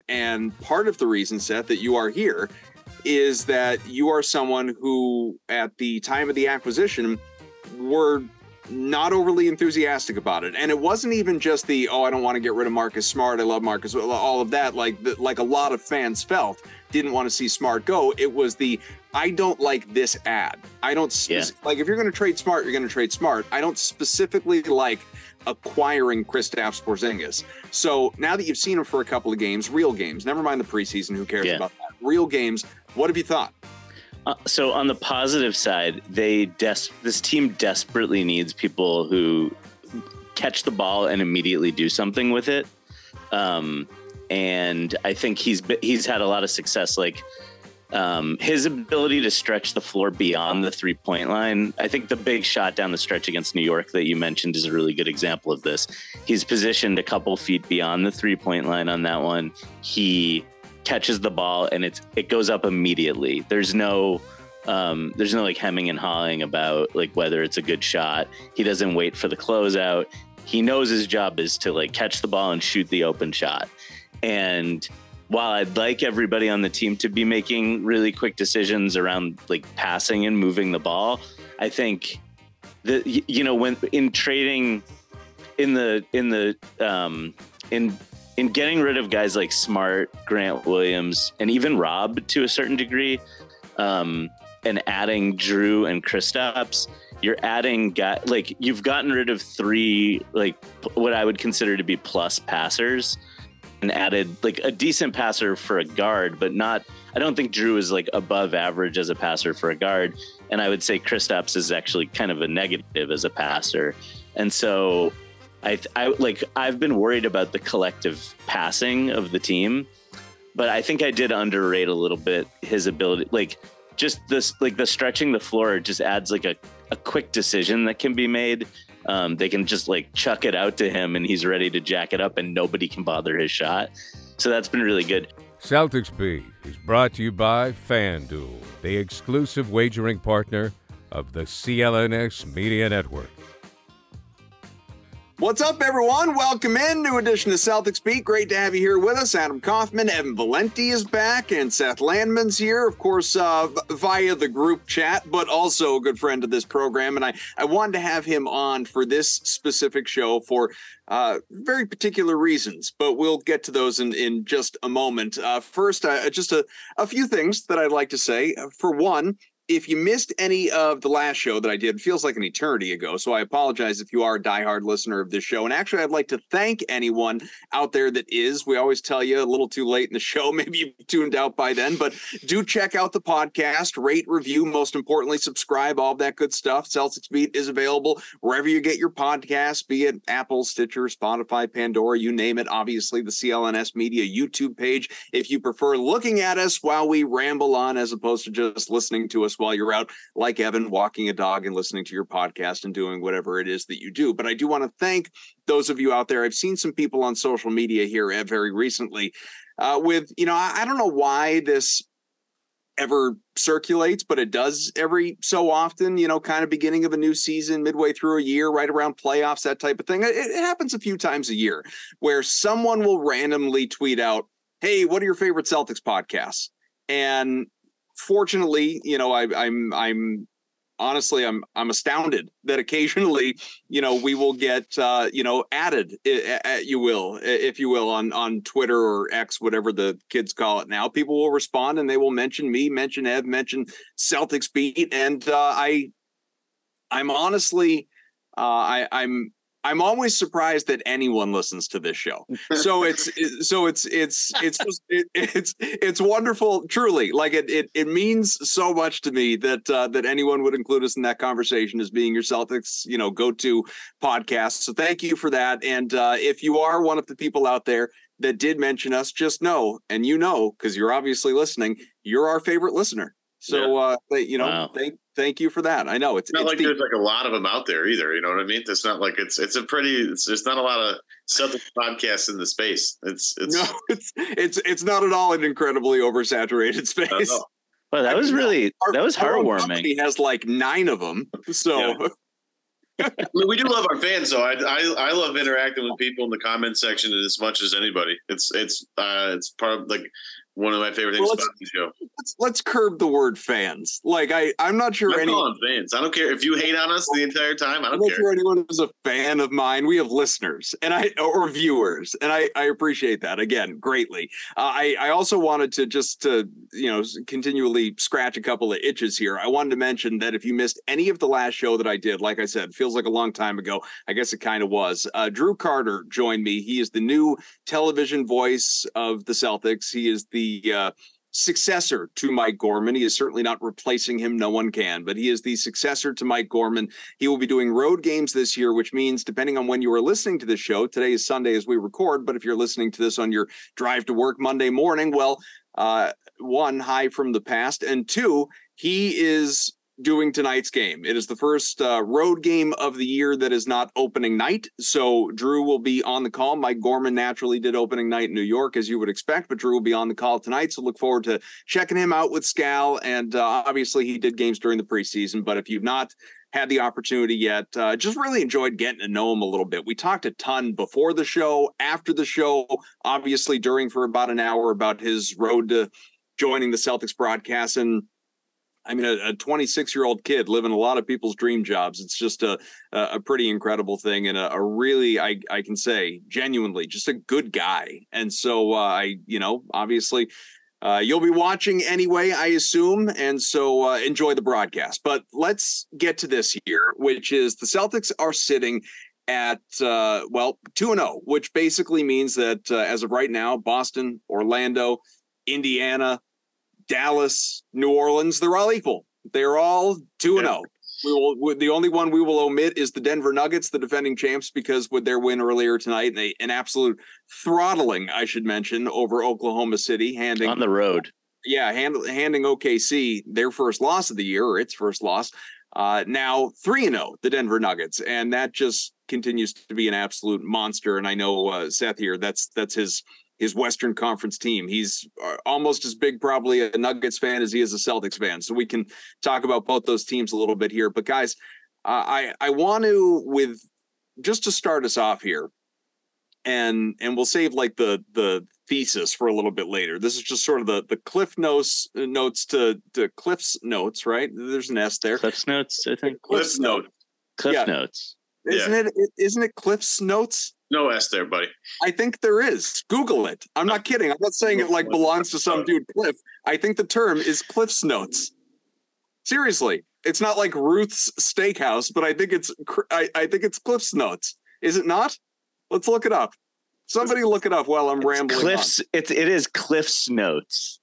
And part of the reason, Seth, that you are here is that you are someone who, at the time of the acquisition, were not overly enthusiastic about it. And it wasn't even just the, I don't want to get rid of Marcus Smart, I love Marcus, all of that, like a lot of fans felt, didn't want to see Smart go. It was the, I don't like this ad. I don't, like, if you're going to trade Smart, you're going to trade Smart. I don't specifically like acquiring Kristaps Porzingis. So now that you've seen him for a couple of games, real games, never mind the preseason, who cares about that? Real games, what have you thought? So on the positive side, this team desperately needs people who catch the ball and immediately do something with it. And I think he's had a lot of success. Like his ability to stretch the floor beyond the 3-point line. I think the big shot down the stretch against New York that you mentioned is a really good example of this. He's positioned a couple feet beyond the 3-point line on that one. He catches the ball and it goes up immediately. There's no like hemming and hawing about like whether it's a good shot. He doesn't wait for the closeout. He knows his job is to like catch the ball and shoot the open shot. And while I'd like everybody on the team to be making really quick decisions around like passing and moving the ball, I think that, when in trading in getting rid of guys like Smart, Grant Williams, and even Robb to a certain degree, and adding Drew and Kristaps, you're adding you've gotten rid of 3 like what I would consider to be plus passers, and added like a decent passer for a guard, but not. I don't think Drew is like above average as a passer for a guard, and I would say Kristaps is actually kind of a negative as a passer, and so. I've been worried about the collective passing of the team, but I think I did underrate a little bit his ability. Like just this, like the stretching the floor just adds like a quick decision that can be made. They can just like chuck it out to him and he's ready to jack it up and nobody can bother his shot. So that's been really good. Celtics Beat is brought to you by FanDuel, the exclusive wagering partner of the CLNS Media Network. What's up, everyone? Welcome in. New edition of Celtics Beat. Great to have you here with us. Adam Kaufman, Evan Valenti is back, and Seth Landman's here, of course, via the group chat, but also a good friend of this program. And I wanted to have him on for this specific show for very particular reasons, but we'll get to those in just a moment. First, just a few things that I'd like to say. For one, if you missed any of the last show that I did, it feels like an eternity ago, so I apologize if you are a diehard listener of this show. And actually, I'd like to thank anyone out there that is. We always tell you a little too late in the show. Maybe you've tuned out by then, but do check out the podcast, rate, review, most importantly, subscribe, all that good stuff. Celtics Beat is available wherever you get your podcasts, be it Apple, Stitcher, Spotify, Pandora, you name it. Obviously, the CLNS Media YouTube page, if you prefer looking at us while we ramble on as opposed to just listening to us while you're out, like Evan, walking a dog and listening to your podcast and doing whatever it is that you do. But I do want to thank those of you out there. I've seen some people on social media here very recently with, I don't know why this ever circulates, but it does every so often, kind of beginning of a new season, midway through a year, right around playoffs, that type of thing. It happens a few times a year where someone will randomly tweet out, hey, what are your favorite Celtics podcasts? And fortunately, I'm honestly, I'm astounded that occasionally, we will get, added, if you will, on Twitter or X, whatever the kids call it now. People will respond and they will mention me, mention Ev, mention Celtics Beat. And I'm honestly, I'm always surprised that anyone listens to this show. So it's wonderful, truly. Like it means so much to me that anyone would include us in that conversation as being your Celtics, go-to podcast. So thank you for that. And if you are one of the people out there that did mention us, just know, and because you're obviously listening, you're our favorite listener. So wow. Thank you for that. I know it's not like there's like a lot of them out there either. You know what I mean? It's not like it's there's not a lot of Celtics podcasts in the space. It's not at all an incredibly oversaturated space. No. Well, that was heartwarming. He has like 9 of them. So I mean, we do love our fans, so I love interacting with people in the comment section as much as anybody. It's part of like one of my favorite things about the show. Let's curb the word fans. Like I'm not sure anyone fans. I don't care if you hate on us the entire time. I'm not sure anyone is a fan of mine. We have listeners or viewers, and I appreciate that again greatly. I also wanted to just continually scratch a couple of itches here. I wanted to mention that if you missed any of the last show that I did, like I said, feels like a long time ago. I guess it kind of was. Drew Carter joined me. He is the new television voice of the Celtics. He is the successor to Mike Gorman. He is certainly not replacing him. No one can, but he is the successor to Mike Gorman. He will be doing road games this year, which means depending on when you are listening to this show, today is Sunday as we record, but if you're listening to this on your drive to work Monday morning, well, one, hi from the past, and two, he is doing tonight's game. It is the first road game of the year that is not opening night. So Drew will be on the call. Mike Gorman naturally did opening night in New York, as you would expect, but Drew will be on the call tonight. So look forward to checking him out with Scal. And obviously he did games during the preseason, but if you've not had the opportunity yet, just really enjoyed getting to know him a little bit. We talked a ton before the show, after the show, obviously during for about an hour about his road to joining the Celtics broadcast. And I mean, a 26-year-old kid living a lot of people's dream jobs. It's just a pretty incredible thing, and a really, I can say, genuinely, just a good guy. And so obviously, you'll be watching anyway, I assume, and so enjoy the broadcast. But let's get to this here, which is the Celtics are sitting at 2-0, which basically means that as of right now, Boston, Orlando, Indiana, Dallas, New Orleans, they're all equal. They're all 2-0. The only one we will omit is the Denver Nuggets, the defending champs, because with their win earlier tonight, an absolute throttling, I should mention, over Oklahoma City, handing on the road. Yeah, handing OKC their first loss of the year, or its first loss. Now 3-0, the Denver Nuggets, and that just continues to be an absolute monster. And I know Seth here, that's his Western Conference team. He's almost as big probably a Nuggets fan as he is a Celtics fan. So we can talk about both those teams a little bit here. But guys, I want to, just to start us off here, and we'll save like the thesis for a little bit later. This is just sort of the Cliff notes to Cliff's notes, right? There's an S there. Cliff's notes, I think. Cliff's notes. Cliff notes. Isn't it Cliff's notes? No S there, buddy. I think there is. Google it. I'm not kidding. I'm not saying it like belongs to some dude, Cliff. I think the term is Cliff's Notes. Seriously. It's not like Ruth's Steakhouse, but I think it's Cliff's Notes. Is it not? Let's look it up. Somebody look it up while I'm rambling Cliff's, on. It is Cliff's Notes.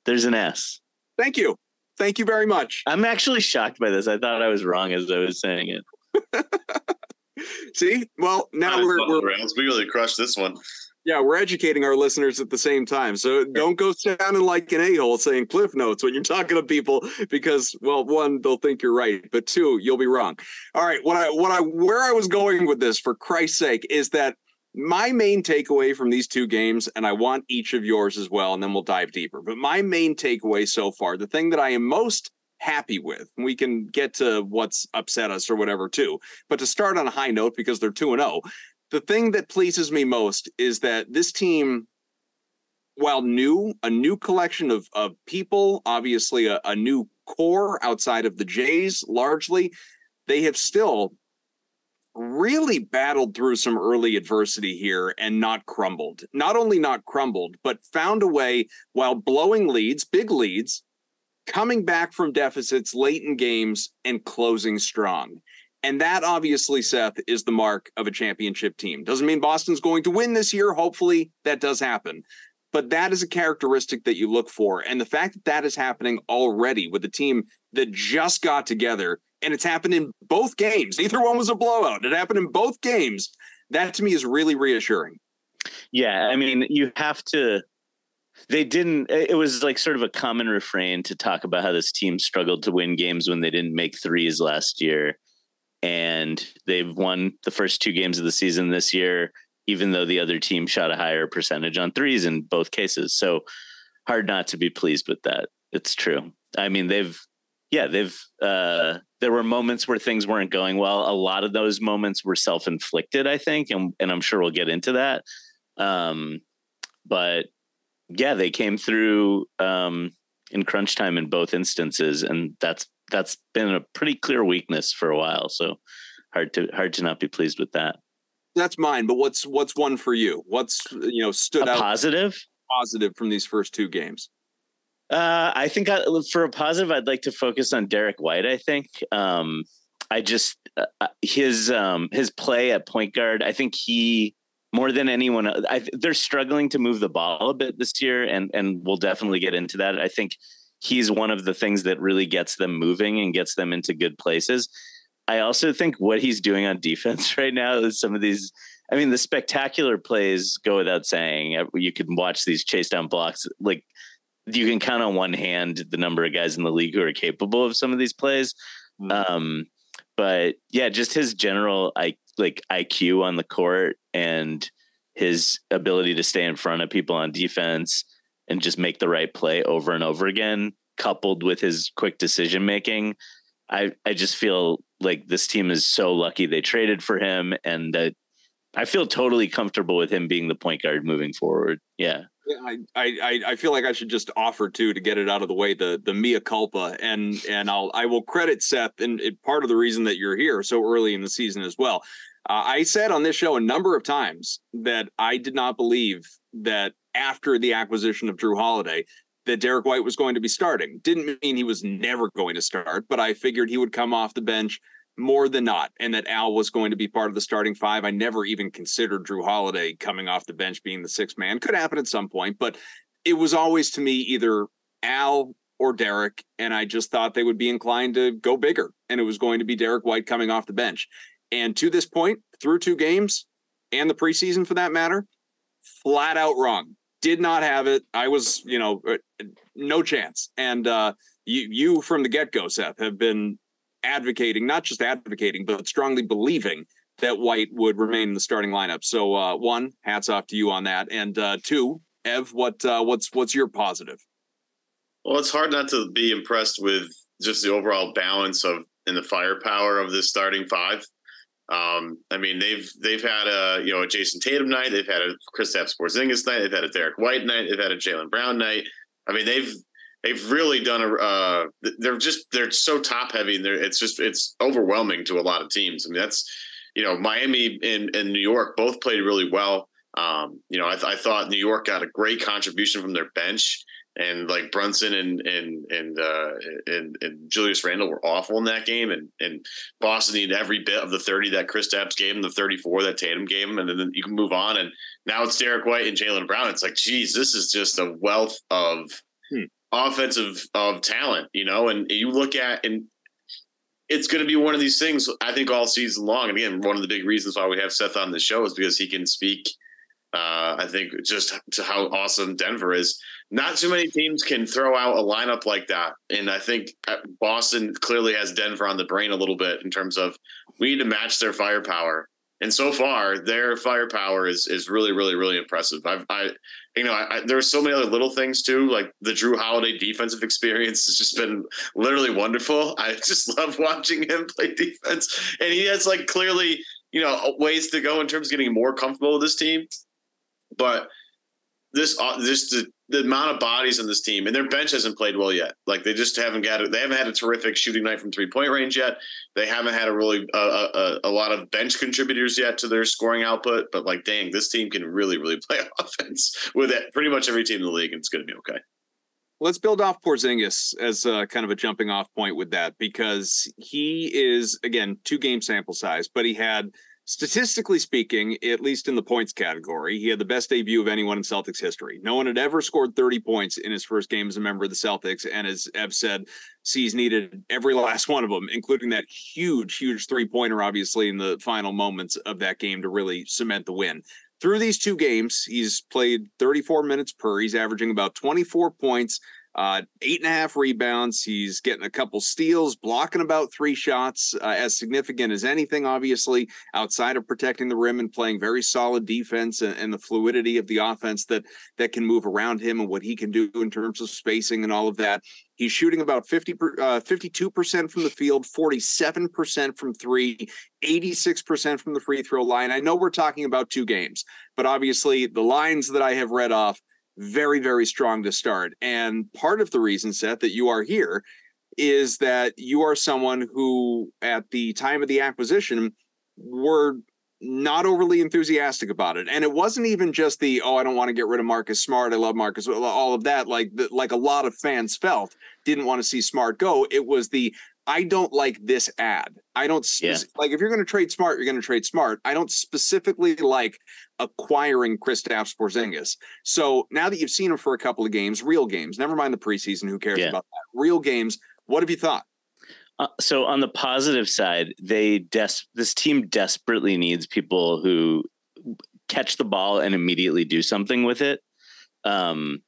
There's an S. Thank you. Thank you very much. I'm actually shocked by this. I thought I was wrong as I was saying it. See, well, now we really crushed this one. Yeah, we're educating our listeners at the same time. So don't go sounding like an a-hole saying Cliff Notes when you're talking to people, because, well, one, they'll think you're right, but two, you'll be wrong. All right, where I was going with this, for Christ's sake, is that my main takeaway from these two games, and I want each of yours as well, and then we'll dive deeper. But my main takeaway so far, the thing that I am most happy with, we can get to what's upset us or whatever too, but to start on a high note, because they're 2-0, the thing that pleases me most is that this team, while a new collection of people, obviously a new core outside of the Jays largely, they have still really battled through some early adversity here and not crumbled. Not only not crumbled, but found a way, while blowing leads, big leads, coming back from deficits late in games and closing strong. And that obviously, Seth, is the mark of a championship team. Doesn't mean Boston's going to win this year. Hopefully that does happen. But that is a characteristic that you look for. And the fact that that is happening already with a team that just got together, and it's happened in both games. Neither one was a blowout. It happened in both games. That to me is really reassuring. Yeah, I mean, you have to. It was like sort of a common refrain to talk about how this team struggled to win games when they didn't make threes last year. And they've won the first two games of the season this year, even though the other team shot a higher percentage on threes in both cases. So hard not to be pleased with that. It's true. I mean, Yeah, there were moments where things weren't going well. A lot of those moments were self-inflicted, I think, and I'm sure we'll get into that. But yeah, they came through in crunch time in both instances, and that's been a pretty clear weakness for a while. So hard to not be pleased with that. That's mine. But what's one for you? What's stood out positive from these first two games? I think for a positive, I'd like to focus on Derek White. I think I just his play at point guard. I think he, more than anyone, they're struggling to move the ball a bit this year, and we'll definitely get into that. I think he's one of the things that really gets them moving and gets them into good places. I also think what he's doing on defense right now is some of these. I mean, the spectacular plays go without saying. You can watch these chase down blocks like. You can count on one hand the number of guys in the league who are capable of some of these plays. But yeah, just his general IQ on the court and his ability to stay in front of people on defense and just make the right play over and over again, coupled with his quick decision making. I just feel like this team is so lucky they traded for him, and I feel totally comfortable with him being the point guard moving forward. Yeah. I feel like I should just offer to get it out of the way, the mea culpa, and I will credit Seth, and part of the reason that you're here so early in the season as well. I said on this show a number of times that I did not believe that after the acquisition of Jrue Holiday that Derek White was going to be starting. Didn't mean he was never going to start, but I figured he would come off the bench more than not, and that Al was going to be part of the starting five. I never even considered Jrue Holiday coming off the bench being the sixth man. Could happen at some point, but it was always to me either Al or Derek, and I just thought they would be inclined to go bigger, and it was going to be Derek White coming off the bench. And to this point, through two games, and the preseason for that matter, flat out wrong. Did not have it. I was, no chance. And you from the get-go, Seth, have been advocating, not just advocating, but strongly believing that White would remain in the starting lineup. So one, hats off to you on that. And two, Ev, what's your positive? Well, it's hard not to be impressed with just the overall balance and the firepower of this starting five. I mean, they've had a Jason Tatum night, they've had a Kristaps Porzingis night, they've had a Derek White night, they've had a Jaylen Brown night. I mean, they've really done they're so top heavy, and it's overwhelming to a lot of teams. I mean, that's, Miami and New York both played really well. I thought New York got a great contribution from their bench, and like Brunson and Julius Randle were awful in that game, and Boston needed every bit of the 30 that Kristaps gave him, the 34 that Tatum gave him, and then you can move on. And now it's Derek White and Jaylen Brown. It's like, geez, this is just a wealth of offensive talent, and you look at, and it's going to be one of these things, I think, all season long. And again, one of the big reasons why we have Seth on the show is because he can speak, I think, just to how awesome Denver is. Not too many teams can throw out a lineup like that. And I think Boston clearly has Denver on the brain a little bit in terms of we need to match their firepower. And so far, their firepower is really, really, really impressive. There's so many other little things too, like the Jrue Holiday defensive experience has just been literally wonderful. I just love watching him play defense, and he has clearly, ways to go in terms of getting more comfortable with this team. But the amount of bodies on this team, and their bench hasn't played well yet. Like they just haven't had a terrific shooting night from 3-point range yet. They haven't had a lot of bench contributors yet to their scoring output. But dang, this team can really, really play offense with pretty much every team in the league, and it's going to be okay. Let's build off Porzingis as kind of a jumping off point with that, because he is, again, 2-game sample size, but he had, statistically speaking, at least in the points category, he had the best debut of anyone in Celtics history. No one had ever scored 30 points in his first game as a member of the Celtics. And as Ev said, C's needed every last one of them, including that huge 3-pointer, obviously, in the final moments of that game to really cement the win. Through these 2 games, he's played 34 minutes per. He's averaging about 24 points, 8.5 rebounds. He's getting a couple steals, blocking about 3 shots, as significant as anything, obviously, outside of protecting the rim and playing very solid defense and the fluidity of the offense that can move around him and what he can do in terms of spacing and all of that. He's shooting about 52% from the field, 47% from 3, 86% from the free throw line. I know we're talking about 2 games, but obviously the lines that I have read off, very, very strong to start. And part of the reason, Seth, that you are here is that you are someone who, at the time of the acquisition, were not overly enthusiastic about it. And it wasn't even just the, I don't want to get rid of Marcus Smart, I love Marcus, all of that, like a lot of fans felt, didn't want to see Smart go. It was the, I don't like this ad. I don't like, if you're going to trade Smart, you're going to trade Smart. I don't specifically like acquiring Kristaps Porzingis. So now that you've seen him for a couple of games, real games, never mind the preseason, who cares about that? Real games, what have you thought? So on the positive side, this team desperately needs people who catch the ball and immediately do something with it. And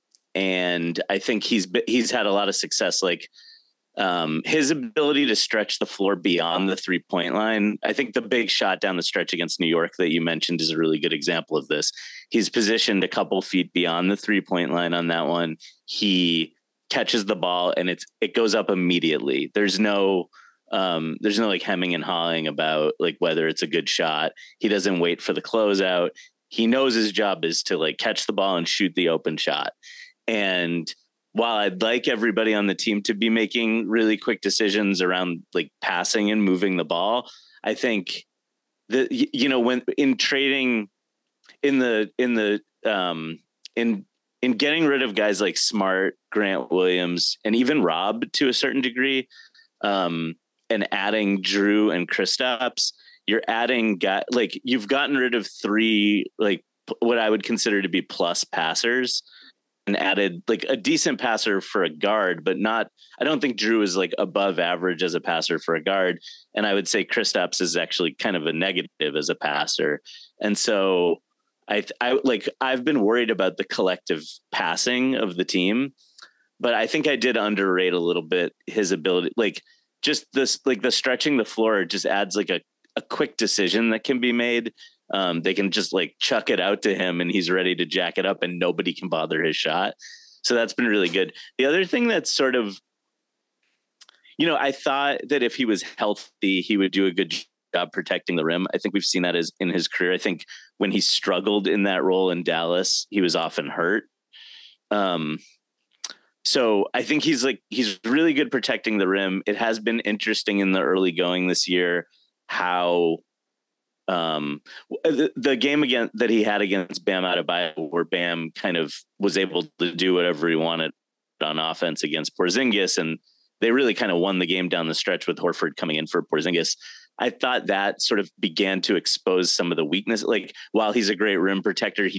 I think he's had a lot of success. Like, his ability to stretch the floor beyond the 3-point line. I think the big shot down the stretch against New York that you mentioned is a really good example of this. He's positioned a couple feet beyond the 3-point line on that one. He catches the ball and it goes up immediately. There's no like hemming and hawing about like whether it's a good shot. He doesn't wait for the closeout. He knows his job is to like catch the ball and shoot the open shot. And while I'd like everybody on the team to be making really quick decisions around like passing and moving the ball, I think that, when in trading in getting rid of guys like Smart, Grant Williams, and even Robb to a certain degree, and adding Drew and Kristaps, you're adding you've gotten rid of 3, like what I would consider to be plus passers, and added like a decent passer for a guard, but I don't think Drew is like above average as a passer for a guard. And I would say Kristaps is actually kind of a negative as a passer. And so I've been worried about the collective passing of the team, but I think I did underrate a little bit his ability. Like just this, like the stretching the floor just adds like a quick decision that can be made. They can just like chuck it out to him and he's ready to jack it up and nobody can bother his shot. So that's been really good. The other thing that's sort of, I thought that if he was healthy, he would do a good job protecting the rim. I think we've seen that as in his career. I think when he struggled in that role in Dallas, he was often hurt. So I think he's really good protecting the rim. It has been interesting in the early going this year how the game that he had against Bam Adebayo, where Bam kind of was able to do whatever he wanted on offense against Porzingis, and they really kind of won the game down the stretch with Horford coming in for Porzingis. I thought that sort of began to expose some of the weakness. Like while he's a great rim protector,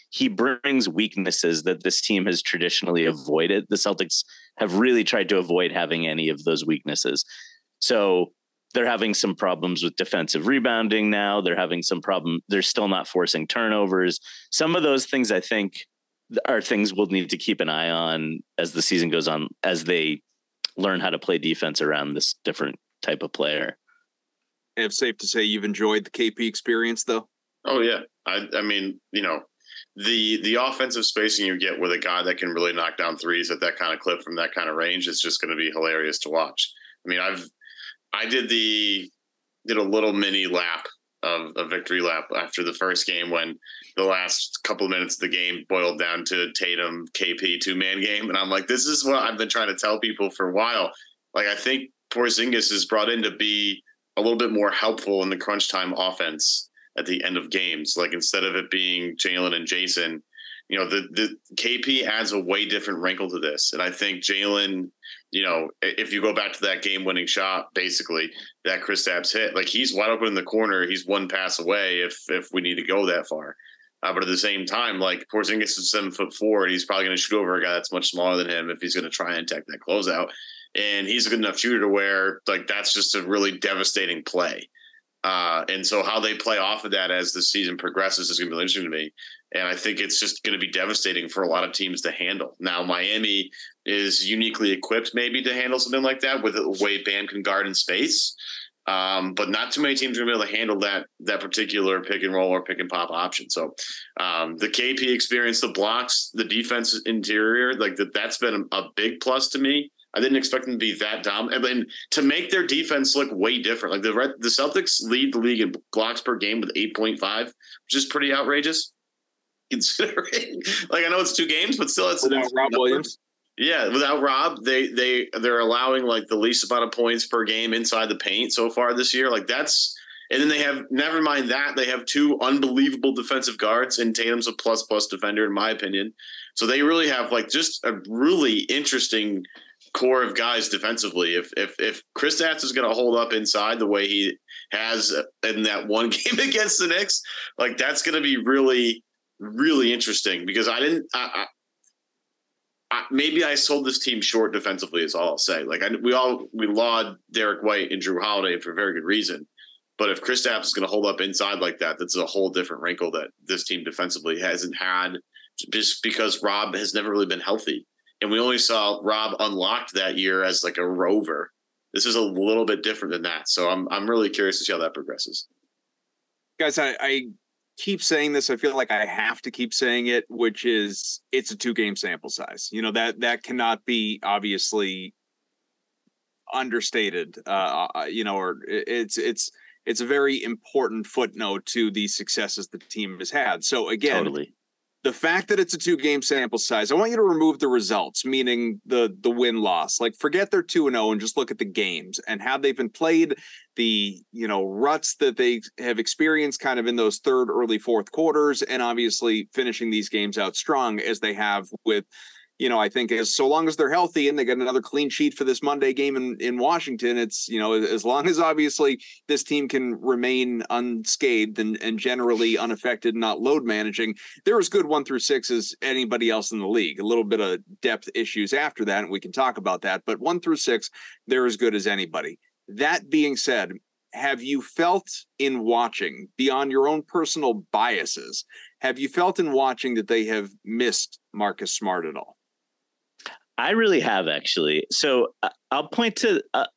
he brings weaknesses that this team has traditionally avoided. The Celtics have really tried to avoid having any of those weaknesses. So they're having some problems with defensive rebounding now. They're having some problem. They're still not forcing turnovers. Some of those things I think are things we'll need to keep an eye on as the season goes on, as they learn how to play defense around this different type of player. It's safe to say you've enjoyed the KP experience though? Oh yeah. I mean, the offensive spacing you get with a guy that can really knock down threes at that kind of clip from that kind of range is just going to be hilarious to watch. I mean, I did a little mini lap of a victory lap after the first game when the last couple of minutes of the game boiled down to Tatum KP 2-man game. And I'm like, this is what I've been trying to tell people for a while. Like, I think Porzingis is brought in to be a little bit more helpful in the crunch time offense at the end of games. Like instead of it being Jalen and Jason, the KP adds a way different wrinkle to this. And I think Jalen, if you go back to that game-winning shot, basically that Kristaps hit, like he's wide open in the corner. He's one pass away if we need to go that far. But at the same time, like Porzingis is 7'4", and he's probably going to shoot over a guy that's much smaller than him if he's going to try and attack that closeout. And he's a good enough shooter to where like that's just a really devastating play. And so how they play off of that as the season progresses is going to be interesting to me. And I think it's just going to be devastating for a lot of teams to handle. Now, Miami is uniquely equipped maybe to handle something like that with the way Bam can guard in space. But not too many teams are going to be able to handle that particular pick and roll or pick and pop option. So the KP experience, the blocks, the defense interior, like that's been a big plus to me. I didn't expect them to be that dominant. And to make their defense look way different. Like the Celtics lead the league in blocks per game with 8.5, which is pretty outrageous. Considering, like, I know it's 2 games, but still, it's without Robb Williams. Yeah, without Robb, they're allowing like the least amount of points per game inside the paint so far this year. Like that's, and then they have, never mind that, they have 2 unbelievable defensive guards, and Tatum's a plus defender in my opinion. So they really have like just a really interesting core of guys defensively. If Kristaps is going to hold up inside the way he has in that one game against the Knicks, like that's going to be really, really interesting, because maybe I sold this team short defensively is all I'll say. Like we laud Derek White and Drew Holiday for a very good reason. But if Kristaps is going to hold up inside like that, that's a whole different wrinkle that this team defensively hasn't had, just because Robb has never really been healthy. And we only saw Robb unlocked that year as like a rover. This is a little bit different than that. So I'm really curious to see how that progresses. Guys, I keep saying this. I feel like I have to keep saying it, which is it's a 2-game sample size. You know, that cannot be obviously understated. You know, or it's a very important footnote to the successes the team has had. So again, totally. The fact that it's a 2-game sample size, I want you to remove the results, meaning the win-loss. Like, forget their 2-0 and just look at the games and how they've been played, the, you know, ruts that they have experienced kind of in those third, early fourth quarters, and obviously finishing these games out strong as they have with, you know, I think so long as they're healthy and they get another clean sheet for this Monday game in Washington, it's, you know, as long as obviously this team can remain unscathed and generally unaffected, not load managing, they're as good 1 through 6 as anybody else in the league. A little bit of depth issues after that, and we can talk about that, but 1 through 6, they're as good as anybody. That being said, have you felt in watching, beyond your own personal biases, have you felt in watching that they have missed Marcus Smart at all? I really have, actually. So I'll point to I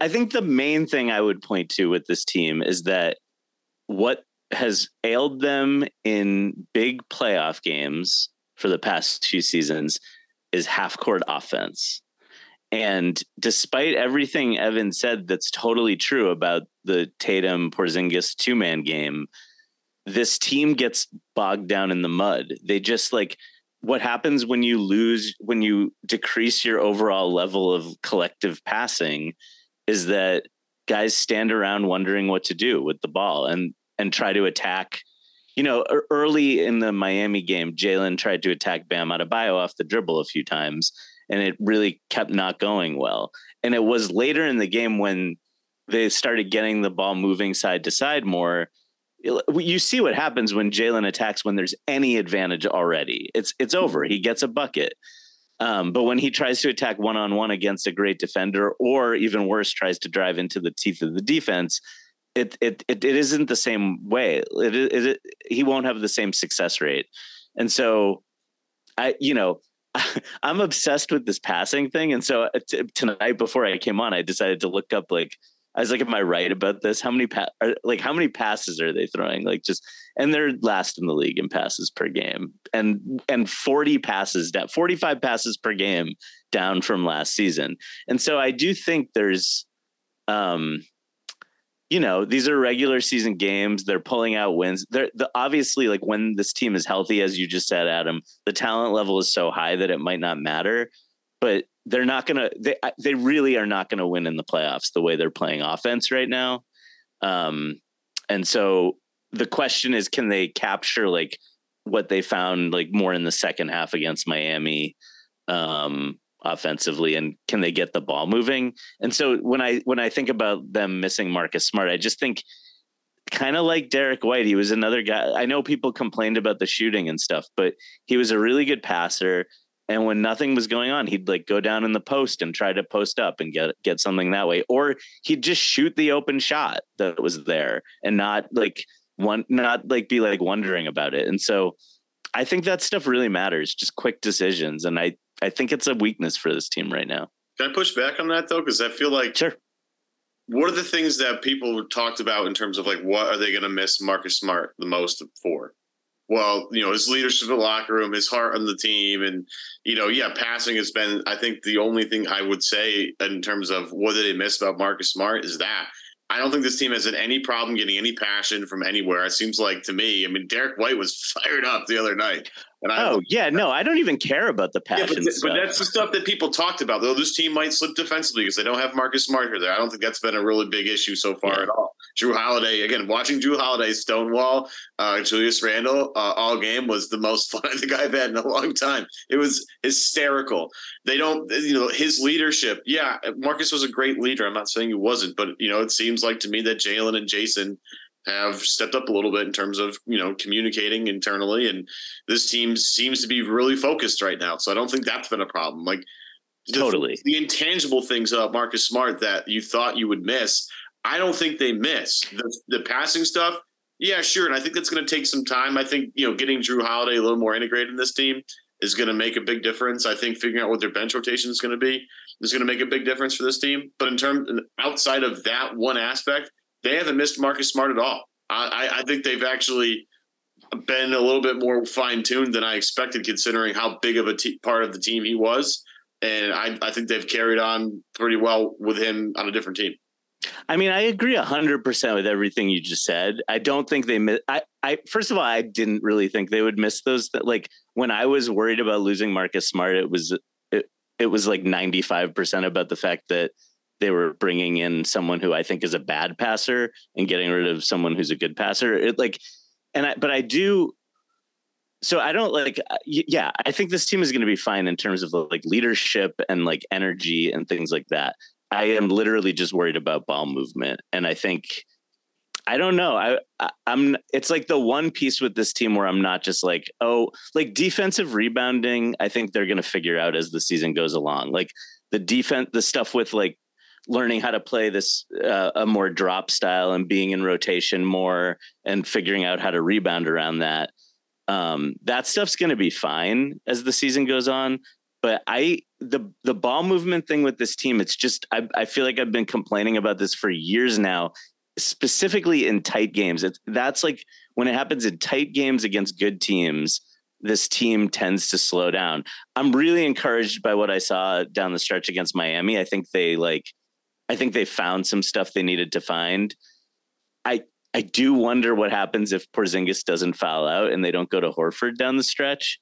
think the main thing I would point to with this team is that what has ailed them in big playoff games for the past 2 seasons is half-court offense. And despite everything Evan said that's totally true about the Tatum Porzingis 2-man game, this team gets bogged down in the mud. They just like, what happens when you decrease your overall level of collective passing is that guys stand around wondering what to do with the ball and try to attack. You know, early in the Miami game, Jalen tried to attack Bam Adebayo off the dribble a few times, and it really kept not going well. And it was later in the game when they started getting the ball moving side to side more. You see what happens when Jalen attacks when there's any advantage already. It's over. He gets a bucket. But when he tries to attack one-on-one against a great defender, or even worse, tries to drive into the teeth of the defense, it isn't the same way. He won't have the same success rate. And so I'm obsessed with this passing thing. And so tonight before I came on, I decided to look up, like, I was like, am I right about this? How many passes are they throwing? Like, just, and they're last in the league in passes per game, and 45 passes per game down from last season. And so I do think there's, these are regular season games. They're pulling out wins. Obviously, like, when this team is healthy, as you just said, Adam, the talent level is so high that it might not matter, but they're not going to, they really are not going to win in the playoffs the way they're playing offense right now. And so the question is, can they capture like what they found like more in the second half against Miami offensively, and can they get the ball moving? And so when I think about them missing Marcus Smart, I just think kind of like Derek White, he was another guy. I know people complained about the shooting and stuff, but he was a really good passer. And when nothing was going on, he'd like go down in the post and try to post up and get something that way. Or he'd just shoot the open shot that was there and not like not like be like wondering about it. And so I think that stuff really matters, just quick decisions. And I think it's a weakness for this team right now. Can I push back on that though? Because I feel like, sure. What are the things that people talked about in terms of like, what are they going to miss Marcus Smart the most for? Well, his leadership in the locker room, his heart on the team, and, passing has been, I think, the only thing I would say in terms of what did they miss about Marcus Smart is that. I don't think this team has had any problem getting any passion from anywhere. It seems like to me, Derek White was fired up the other night. And I don't even care about the passion stuff. But that's the stuff that people talked about. Though this team might slip defensively because they don't have Marcus Smart here. There, I don't think that's been a really big issue so far at all. Jrue Holiday, again, watching Jrue Holiday stonewall Julius Randle all game was the most fun I think I've had in a long time. It was hysterical. They don't, his leadership. Yeah, Marcus was a great leader. I'm not saying he wasn't, but it seems like to me that Jalen and Jason have stepped up a little bit in terms of, communicating internally. And this team seems to be really focused right now. So I don't think that's been a problem. Like totally the intangible things about Marcus Smart that you thought you would miss, I don't think they miss the passing stuff. Yeah, sure. And I think that's going to take some time. I think, getting Jrue Holiday a little more integrated in this team is going to make a big difference. I think figuring out what their bench rotation is going to be is going to make a big difference for this team. But outside of that one aspect, they haven't missed Marcus Smart at all. I think they've actually been a little bit more fine-tuned than I expected, considering how big of a part of the team he was. And I think they've carried on pretty well with him on a different team. I agree 100% with everything you just said. I don't think they miss. First of all, I didn't really think they would miss those. Like when I was worried about losing Marcus Smart, it was like 95% about the fact that they were bringing in someone who I think is a bad passer and getting rid of someone who's a good passer. But I do. So I don't I think this team is going to be fine in terms of like leadership and like energy and things like that. I am literally just worried about ball movement. And I think, I don't know. It's like the one piece with this team where I'm not just like, defensive rebounding. I think they're going to figure out as the season goes along, like the stuff with like learning how to play this a more drop style and being in rotation more and figuring out how to rebound around that. That stuff's going to be fine as the season goes on. But the ball movement thing with this team, it's just, I feel like I've been complaining about this for years now, specifically in tight games. That's like when it happens in tight games against good teams, this team tends to slow down. I'm really encouraged by what I saw down the stretch against Miami. I think they found some stuff they needed to find. I do wonder what happens if Porzingis doesn't foul out and they don't go to Horford down the stretch.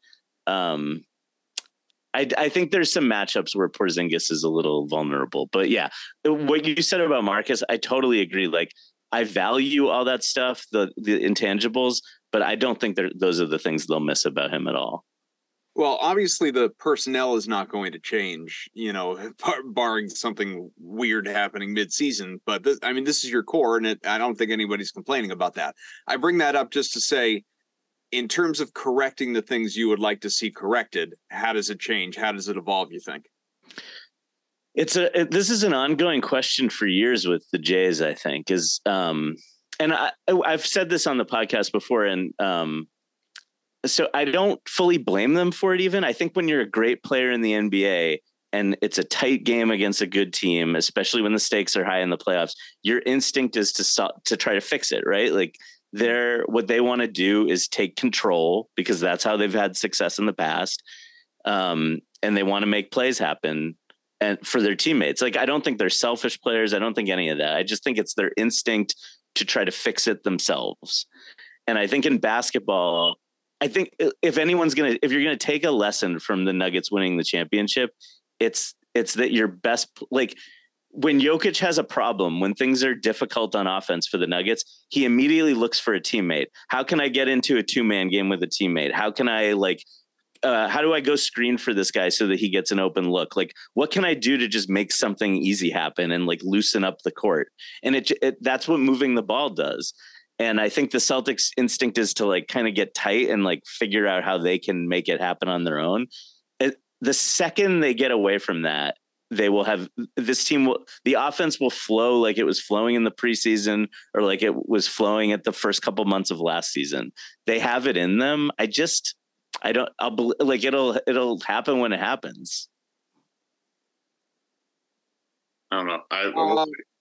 I think there's some matchups where Porzingis is a little vulnerable, but yeah, what you said about Marcus, I totally agree. Like I value all that stuff, the intangibles, but I don't think those are the things they'll miss about him at all. Well, obviously the personnel is not going to change, barring something weird happening mid-season. But this is your core, and I don't think anybody's complaining about that. I bring that up just to say, in terms of correcting the things you would like to see corrected, how does it change? How does it evolve, you think? This is an ongoing question for years with the Jays, I think, and I've said this on the podcast before, and so I don't fully blame them for it even. I think when you're a great player in the NBA and it's a tight game against a good team, especially when the stakes are high in the playoffs, your instinct is to try to fix it, right? Like what they want to do is take control because that's how they've had success in the past. And they want to make plays happen and for their teammates. Like, I don't think they're selfish players. I don't think any of that. I just think it's their instinct to try to fix it themselves. And I think in basketball, I think if you're going to take a lesson from the Nuggets winning the championship, it's that your best, like when Jokic has a problem, when things are difficult on offense for the Nuggets, he immediately looks for a teammate. How can I get into a 2-man game with a teammate? How can I how do I go screen for this guy so that he gets an open look? Like, what can I do to just make something easy happen and like loosen up the court? And that's what moving the ball does. And I think the Celtics instinct is to like kind of get tight and like figure out how they can make it happen on their own. The second they get away from that, they will have this team the offense will flow like it was flowing in the preseason or like it was flowing at the first couple months of last season. They have it in them. It'll happen when it happens. I don't know.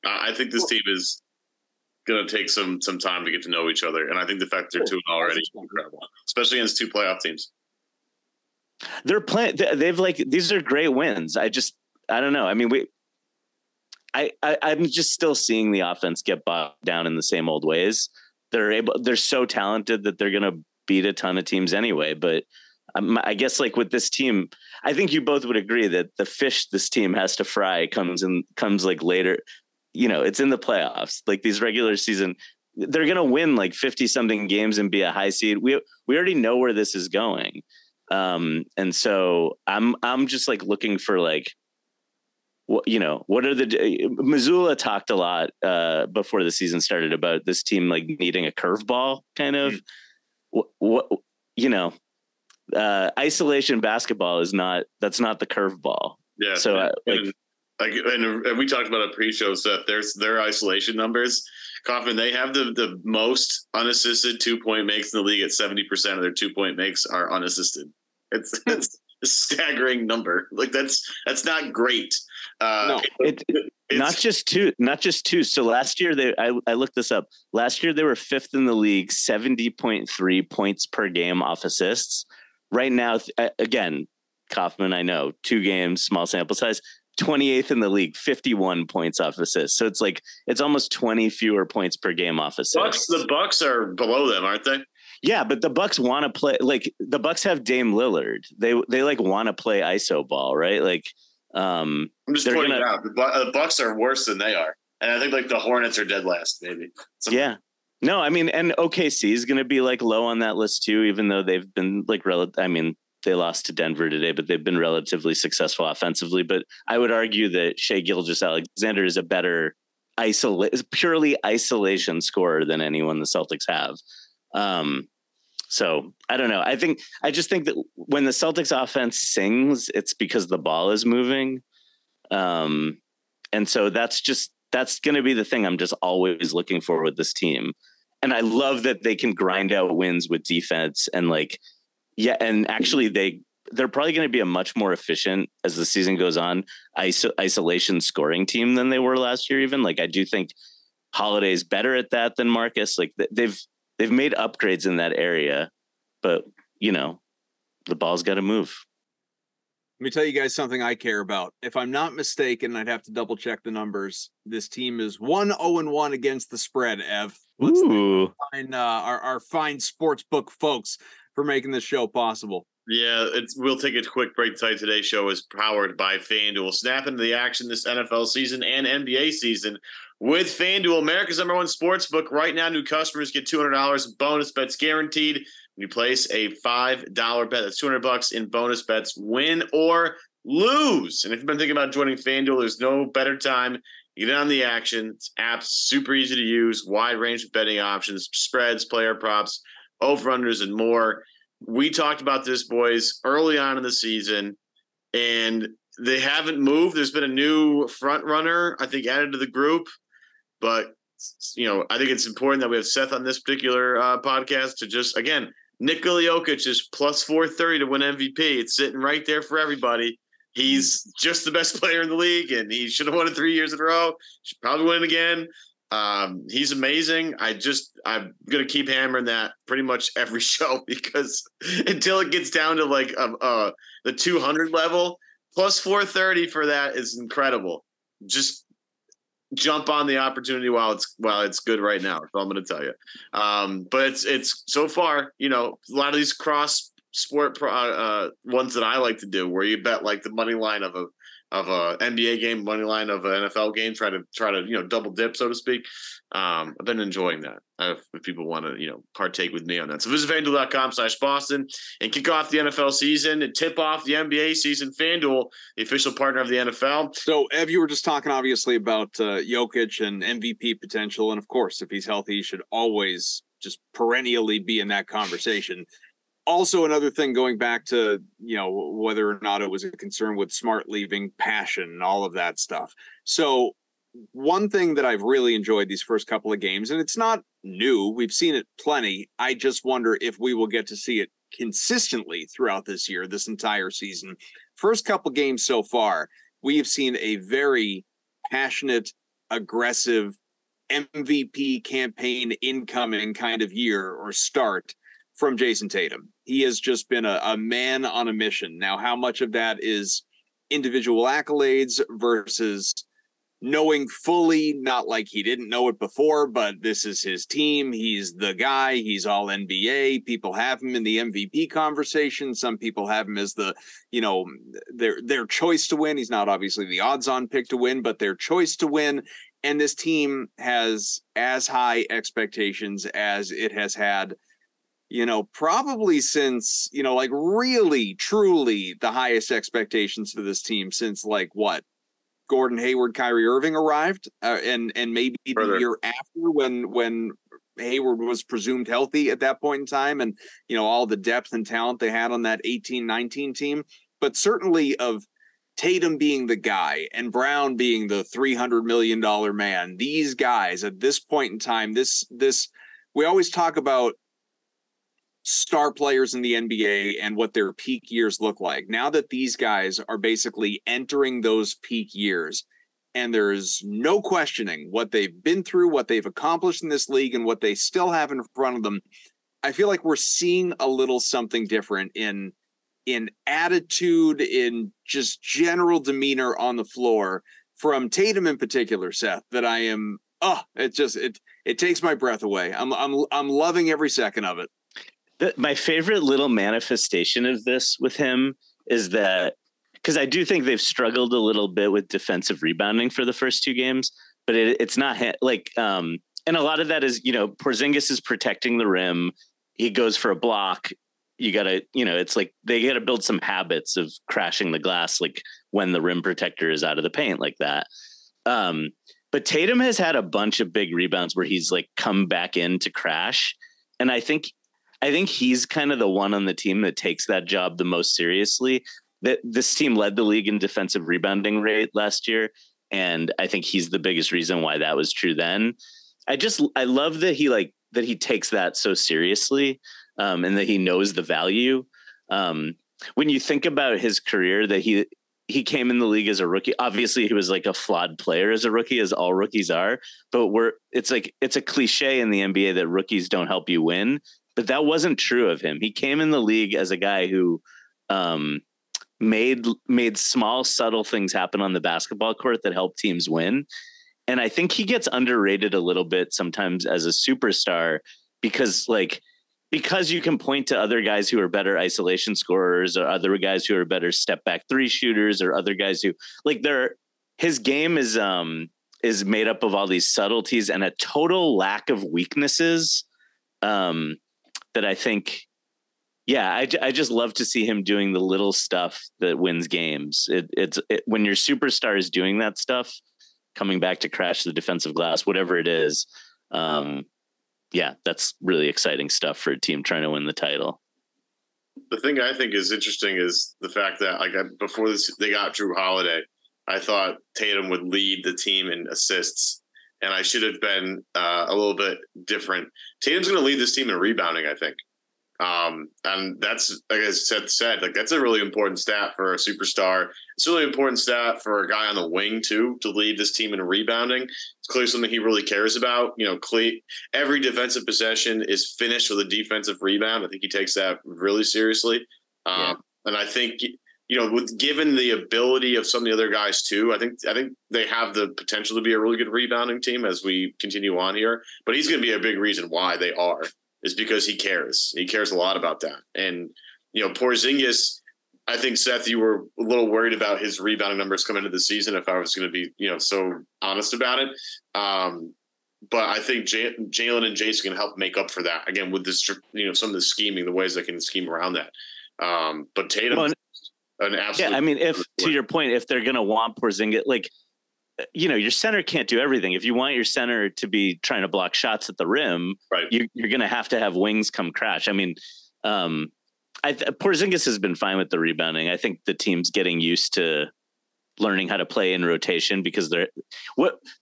I think this team is going to take some time to get to know each other. And I think the fact that they're 2-0 already is incredible, especially against 2 playoff teams. They're playing. These are great wins. I don't know. I mean, I'm just still seeing the offense get bogged down in the same old ways. They're so talented that they're going to beat a ton of teams anyway. But I guess like with this team, I think you both would agree that the fish this team has to fry comes like later. It's in the playoffs. Like these regular season, they're going to win like 50 something games and be a high seed. We already know where this is going. And so I'm just like looking for like, what are Missoula talked a lot before the season started about this team like needing a curveball kind of isolation basketball that's not the curveball. Yeah. So and we talked about a pre-show, Seth. Their isolation numbers. Kaufman, they have the most unassisted 2-point makes in the league at 70% of their 2-point makes are unassisted. It's a staggering number. Like that's not great. No, it's not just two. So last year I looked this up. Last year they were 5th in the league, 70.3 points per game off assists. Right now, again, Kaufman, I know 2 games, small sample size. 28th in the league, 51 points off assists. So it's almost 20 fewer points per game off assists. The Bucks are below them, aren't they? Yeah, but the Bucks want to play. Like the Bucks have Dame Lillard. They like want to play ISO ball, right? Like I'm just pointing it out. The Bucks are worse than they are, and I think like the Hornets are dead last, maybe. Yeah. No, I mean, and OKC is going to be like low on that list too, even though they've been like they lost to Denver today, but they've been relatively successful offensively. But I would argue that Shai Gilgeous-Alexander is a better purely isolation scorer than anyone the Celtics have. So I don't know. I just think that when the Celtics offense sings, it's because the ball is moving. And so that's going to be the thing I'm just always looking for with this team. And I love that they can grind out wins with defense and and actually they're probably going to be a much more efficient as the season goes on isolation scoring team than they were last year. Even like, I do think Holiday's better at that than Marcus. Like they've made upgrades in that area, but the ball's got to move. Let me tell you guys something I care about. If I'm not mistaken, I'd have to double check the numbers. This team is 1-0-1 against the spread, Ev. Let's thank our fine sports book folks for making this show possible. Yeah, we'll take a quick break. Today's show is powered by FanDuel. Snap into the action this NFL season and NBA season with FanDuel, America's #1 sports book. Right now, new customers get $200 in bonus bets guaranteed when you place a $5 bet. That's $200 in bonus bets, win or lose. And if you've been thinking about joining FanDuel, there's no better time. You get on the action. It's app's super easy to use, wide range of betting options, spreads, player props, over-unders, and more. We talked about this, boys, early on in the season, and they haven't moved. There's been a new front runner, I think, added to the group. But, I think it's important that we have Seth on this particular podcast to just, again, Nikola Jokic is plus 430 to win MVP. It's sitting right there for everybody. He's just the best player in the league, and he should have won it 3 years in a row. Should probably win it again. He's amazing. I'm going to keep hammering that pretty much every show because until it gets down to like the 200 level, plus 430 for that is incredible. Just jump on the opportunity while it's good right now. That's all I'm going to tell you. But it's so far, a lot of these cross sport ones that I like to do where you bet like the money line of a NBA game, money line of an NFL game, try to double dip, so to speak. I've been enjoying that. If people want to partake with me on that, so visit FanDuel.com/Boston and kick off the NFL season and tip off the NBA season. FanDuel, the official partner of the NFL. So, Ev, you were just talking obviously about Jokic and MVP potential, and of course, if he's healthy, he should always just perennially be in that conversation. also another thing, going back to, whether or not it was a concern with Smart leaving, passion, and all of that stuff. So one thing that I've really enjoyed these first couple of games, and it's not new, we've seen it plenty. I just wonder if we will get to see it consistently throughout this year, this entire season. First couple games so far, we have seen a very passionate, aggressive MVP campaign incoming kind of year or start from Jason Tatum. He has just been a man on a mission. Now, how much of that is individual accolades versus knowing fully, not like he didn't know it before, but this is his team. He's the guy. He's all NBA. People have him in the MVP conversation. Some people have him as the, their choice to win. He's not obviously the odds-on pick to win, but their choice to win. And this team has as high expectations as it has had, probably since, really, truly the highest expectations for this team since Gordon Hayward, Kyrie Irving arrived, and maybe the year after when Hayward was presumed healthy at that point in time, and all the depth and talent they had on that 18-19 team. But certainly of Tatum being the guy and Brown being the $300 million man, these guys at this point in time, this we always talk about star players in the NBA and what their peak years look like. Now that these guys are basically entering those peak years, and there's no questioning what they've been through, what they've accomplished in this league, and what they still have in front of them, I feel like we're seeing a little something different in attitude, in just general demeanor on the floor from Tatum in particular, Seth, that I am, it takes my breath away. I'm loving every second of it. My favorite little manifestation of this with him is that, because I do think they've struggled a little bit with defensive rebounding for the first two games, but it's not and a lot of that is, Porzingis is protecting the rim. He goes for a block. You gotta, it's like they got to build some habits of crashing the glass, like when the rim protector is out of the paint like that. But Tatum has had a bunch of big rebounds where he's come back in to crash. And I think he's kind of the one on the team that takes that job the most seriously. That this team led the league in defensive rebounding rate last year, and I think he's the biggest reason why that was true then. I love that he takes that so seriously, and that he knows the value. When you think about his career, that he came in the league as a rookie. Obviously, he was a flawed player as a rookie, as all rookies are. But it's a cliche in the NBA that rookies don't help you win. But that wasn't true of him. He came in the league as a guy who made small, subtle things happen on the basketball court that helped teams win. And I think he gets underrated a little bit sometimes as a superstar because you can point to other guys who are better isolation scorers, or other guys who are better step back three shooters, or other guys who his game is made up of all these subtleties and a total lack of weaknesses. That I think, I just love to see him doing the little stuff that wins games. When your superstar is doing that stuff, coming back to crash the defensive glass, whatever it is. That's really exciting stuff for a team trying to win the title. The thing I think is interesting is the fact that before they got Drew Holiday, I thought Tatum would lead the team in assists. And I should have been a little bit different. Tatum's going to lead this team in rebounding, I think. And that's, like as Seth said, that's a really important stat for a superstar. It's a really important stat for a guy on the wing, too, to lead this team in rebounding. It's clearly something he really cares about. Every defensive possession is finished with a defensive rebound. I think he takes that really seriously. And I think given the ability of some of the other guys too, I think they have the potential to be a really good rebounding team as we continue on here. But he's going to be a big reason why they are, is because he cares. He cares a lot about that. And Porzingis, I think, Seth, you were a little worried about his rebounding numbers coming into the season. If I was going to be so honest about it, but I think Jalen and Jason can help make up for that again with this some of the scheming, the ways they can scheme around that. But Tatum. An absolute to your point, if they're going to want Porzingis, your center can't do everything. If you want your center to be trying to block shots at the rim, right, you're going to have wings come crash. Porzingis has been fine with the rebounding. I think the team's getting used to learning how to play in rotation because the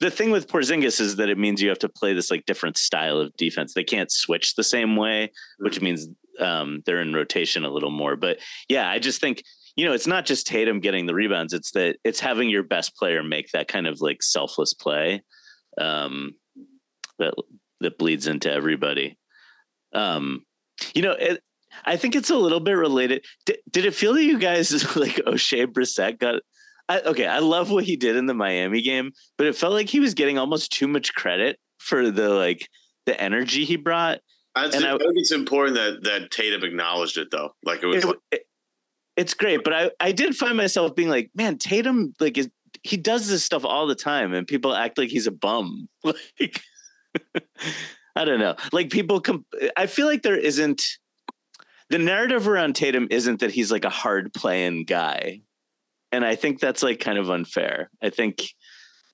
thing with Porzingis is that it means you have to play this like different style of defense. They can't switch the same way, which means they're in rotation a little more. But yeah, I just think, it's not just Tatum getting the rebounds. It's that it's having your best player make that kind of like selfless play that bleeds into everybody. I think it's a little bit related. Did it feel to you guys like O'Shea Brissett got? I love what he did in the Miami game, but it felt like he was getting almost too much credit for the energy he brought. I think it's important that Tatum acknowledged it though. Like it's great, but I did find myself being like, man, Tatum he does this stuff all the time, and people act like he's a bum. Like, I don't know. Like I feel like there isn't. The narrative around Tatum isn't that he's like a hard playing guy. And I think that's like kind of unfair. I think,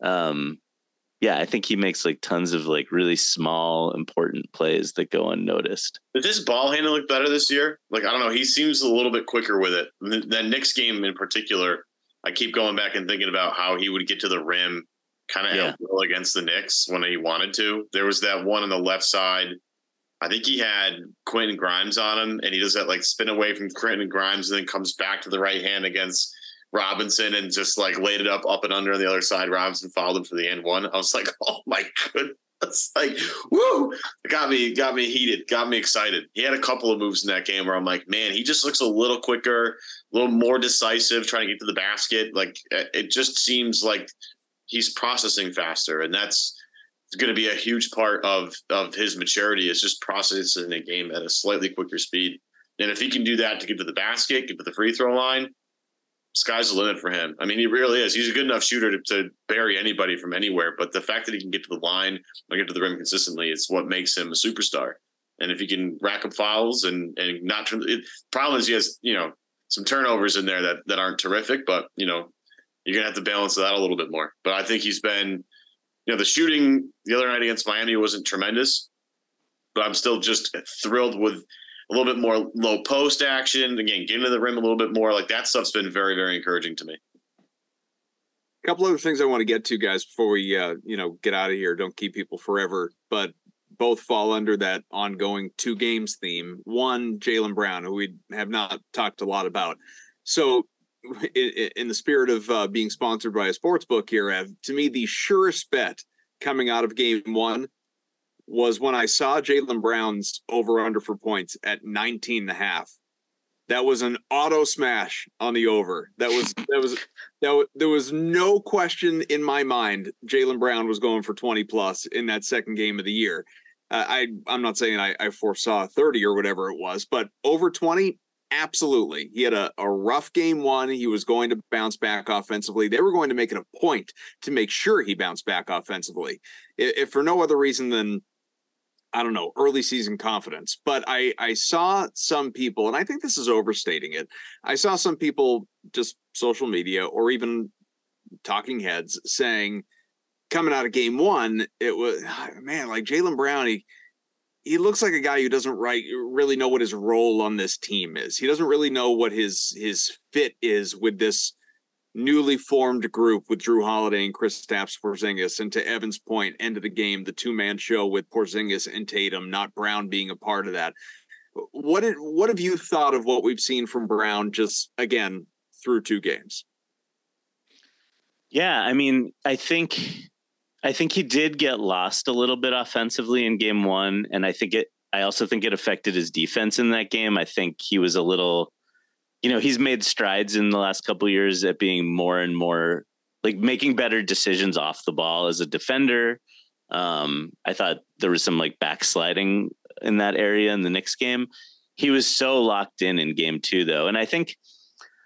I think he makes like tons of like really small, important plays that go unnoticed. Did his ball handle look better this year? Like, I don't know. He seems a little bit quicker with it. That Knicks game in particular, I keep going back and thinking about how he would get to the rim kind of at will against the Knicks when he wanted to. There was that one on the left side. I think he had Quentin Grimes on him, and he does that like spin away from Quentin Grimes and then comes back to the right hand against Robinson and just like laid it up and under on the other side. Robinson fouled him for the and one. I was like, oh my goodness. Like, woo! It got me heated, got me excited. He had a couple of moves in that game where I'm like, man, he just looks a little quicker, a little more decisive, trying to get to the basket. Like, it just seems like he's processing faster, and that's going to be a huge part of his maturity, is just processing the game at a slightly quicker speed. And if he can do that to get to the basket, get to the free throw line, sky's the limit for him. I mean, he really is. He's a good enough shooter to bury anybody from anywhere. But the fact that he can get to the line or get to the rim consistently is what makes him a superstar. And if he can rack up fouls and not turn, problem is he has, some turnovers in there that aren't terrific, but you're going to have to balance that a little bit more. But I think he's been, the shooting the other night against Miami wasn't tremendous, but I'm still just thrilled with a little bit more low post action. Again, getting to the rim a little bit more. Like, that stuff's been very, very encouraging to me. A couple other things I want to get to, guys, before we, get out of here. Don't keep people forever, but both fall under that ongoing 2 games theme. One, Jaylen Brown, who we have not talked a lot about. So, in the spirit of being sponsored by a sports book here, Ev, to me, the surest bet coming out of game 1 was when I saw Jaylen Brown's over-under for points at 19.5. That was an auto smash on the over. There was no question in my mind Jaylen Brown was going for 20 plus in that second game of the year. I'm not saying I foresaw 30 or whatever it was, but over 20. Absolutely. He had a rough game 1. He was going to bounce back offensively. They were going to make it a point to make sure he bounced back offensively, if for no other reason than, I don't know, early season confidence. But I saw some people, and I think this is overstating it, I saw some people, just social media or even talking heads, saying coming out of game 1, it was, man, like Jaylen Brown, he looks like a guy who doesn't really know what his role on this team is. He doesn't really know what his fit is with this newly formed group with Drew Holiday and Kristaps Porzingis. And to Evan's point, end of the game, the 2-man show with Porzingis and Tatum, not Brown being a part of that. What have you thought of what we've seen from Brown just, again, through 2 games? Yeah, I mean, I think he did get lost a little bit offensively in game 1. And I also think it affected his defense in that game. I think he was a little, he's made strides in the last couple of years at being more and more like making better decisions off the ball as a defender. I thought there was some like backsliding in that area in the Knicks game. He was so locked in game 2 though. And I think,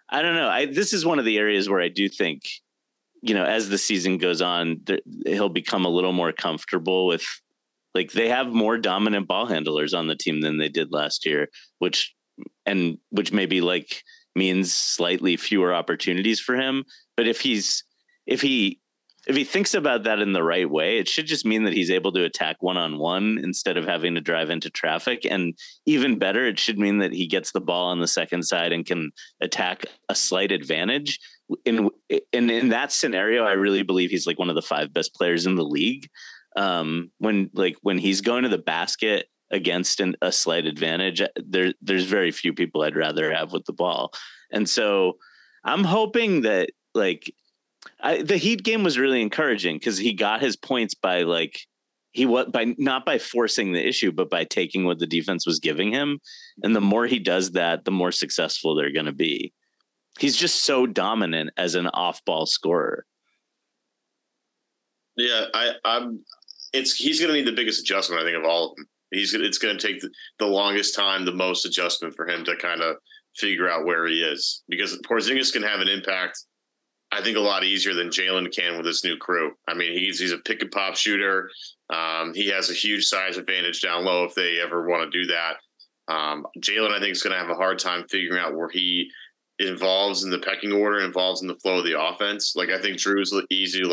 I don't know, this is one of the areas where I do think, as the season goes on, he'll become a little more comfortable with, like, they have more dominant ball handlers on the team than they did last year, which maybe like means slightly fewer opportunities for him. But if he if he thinks about that in the right way, it should just mean that he's able to attack one-on-one instead of having to drive into traffic. And even better, it should mean that he gets the ball on the second side and can attack a slight advantage. In that scenario, I really believe he's like one of the 5 best players in the league. When he's going to the basket against a slight advantage, there's very few people I'd rather have with the ball. And so I'm hoping that the Heat game was really encouraging because he got his points by not by forcing the issue, but by taking what the defense was giving him. And the more he does that, the more successful they're going to be. He's just so dominant as an off-ball scorer. Yeah, he's going to need the biggest adjustment, I think, of all of them. It's going to take the longest time, the most adjustment for him to kind of figure out where he is, because Porzingis can have an impact, I think, a lot easier than Jalen can with this new crew. I mean, he's a pick and pop shooter. He has a huge size advantage down low if they ever want to do that. Jalen, I think, is going to have a hard time figuring out where he involves in the pecking order, involves in the flow of the offense. Like, I think Drew's easy,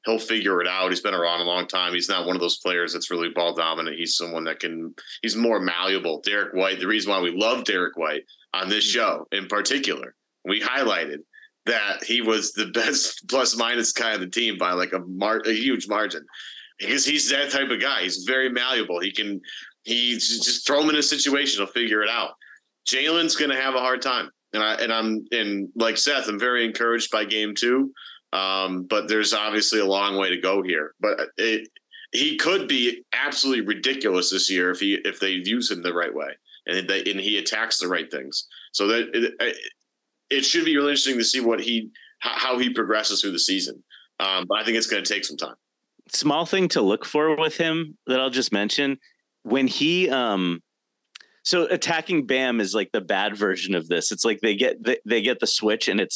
he'll figure it out. He's been around a long time. He's not one of those players that's really ball dominant. He's someone he's more malleable. Derek White, the reason why we love Derek White on this show in particular, we highlighted that he was the best plus minus guy of the team by a huge margin, because he's that type of guy. He's very malleable. He's just throw him in a situation, he'll figure it out. Jalen's going to have a hard time. And like Seth, I'm very encouraged by game 2. But there's obviously a long way to go here. But he could be absolutely ridiculous this year if they use him the right way and he attacks the right things. So that it should be really interesting to see how he progresses through the season. But I think it's going to take some time. Small thing to look for with him that I'll just mention, when he so attacking Bam is like the bad version of this. It's like they get the switch and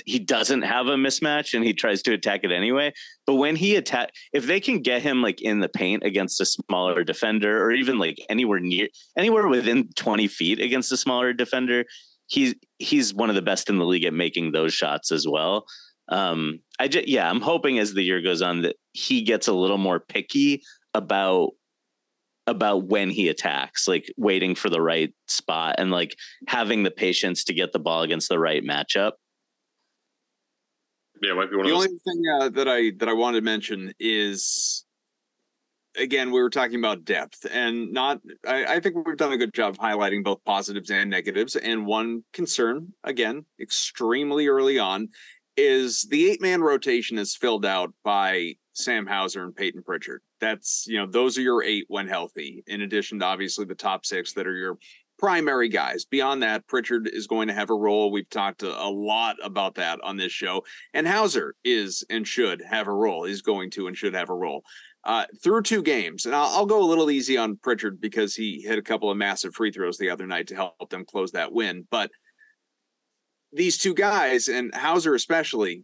he doesn't have a mismatch and he tries to attack it anyway. But when he if they can get him in the paint against a smaller defender, or even anywhere within 20 feet against a smaller defender, he's one of the best in the league at making those shots as well. I'm hoping as the year goes on that he gets a little more picky about when he attacks, waiting for the right spot and having the patience to get the ball against the right matchup. Yeah, might be one of the those. only thing that I wanted to mention is, again, we were talking about depth, and I think we've done a good job of highlighting both positives and negatives. And one concern, again, extremely early on, is the 8-man rotation is filled out by Sam Hauser and Peyton Pritchard. That's, those are your 8 when healthy, in addition to obviously the top 6 that are your primary guys. Beyond that, Pritchard is going to have a role. We've talked a lot about that on this show. And Hauser is and should have a role. He's going to and should have a role. Through 2 games, and I'll go a little easy on Pritchard because he hit a couple of massive free throws the other night to help them close that win. But these 2 guys, and Hauser especially,